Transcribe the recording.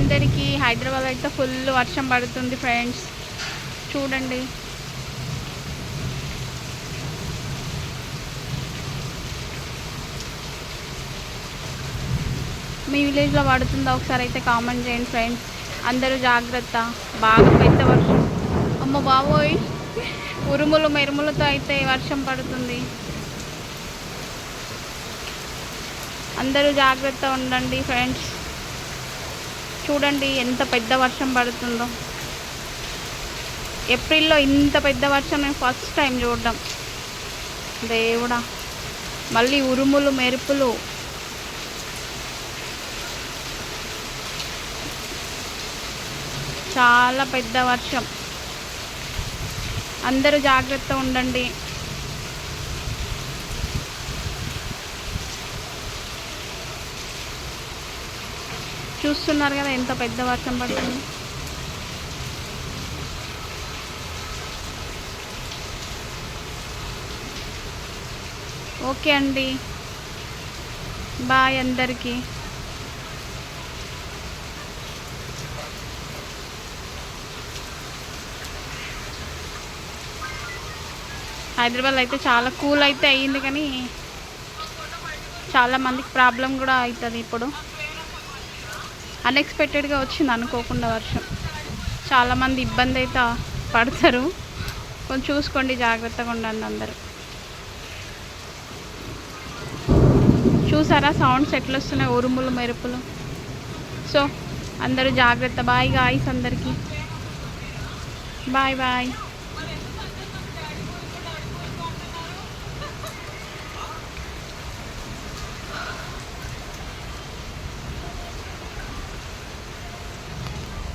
అందరికీ. హైదరాబాద్ అయితే ఫుల్ వర్షం పడుతుంది ఫ్రెండ్స్, చూడండి. మీ విలేజ్లో పడుతుందా ఒకసారి అయితే కామెంట్ చేయండి ఫ్రెండ్స్. అందరూ జాగ్రత్త, బాగా పెద్ద వర్షం. అమ్మ బాబోయ్, ఉరుములు మెరుములతో అయితే వర్షం పడుతుంది. అందరూ జాగ్రత్త ఉండండి ఫ్రెండ్స్. చూడండి ఎంత పెద్ద వర్షం పడుతుందో. ఏప్రిల్లో ఇంత పెద్ద వర్షం నేను ఫస్ట్ టైం చూడడం. దేవుడా, మళ్ళీ ఉరుములు మెరుపులు. చాలా పెద్ద వర్షం. అందరూ జాగ్రత్త ఉండండి. చూస్తున్నారు కదా ఎంత పెద్ద వర్షం పడుతుంది. ఓకే అండి, బాయ్ అందరికీ. హైదరాబాద్ అయితే చాలా కూల్ అయితే అయ్యింది, కానీ చాలామందికి ప్రాబ్లం కూడా అవుతుంది. ఇప్పుడు అన్ఎక్స్పెక్టెడ్గా వచ్చింది, అనుకోకుండా వర్షం. చాలామంది ఇబ్బంది అయితే పడతారు. కొంచెం చూసుకోండి, జాగ్రత్తగా ఉండండి అందరూ. చూసారా సౌండ్స్ ఎట్లా వస్తున్నాయి, ఉరుములు మెరుపులు. సో అందరూ జాగ్రత్త. బాయ్ గాయ్స్ అందరికీ, బాయ్ బాయ్.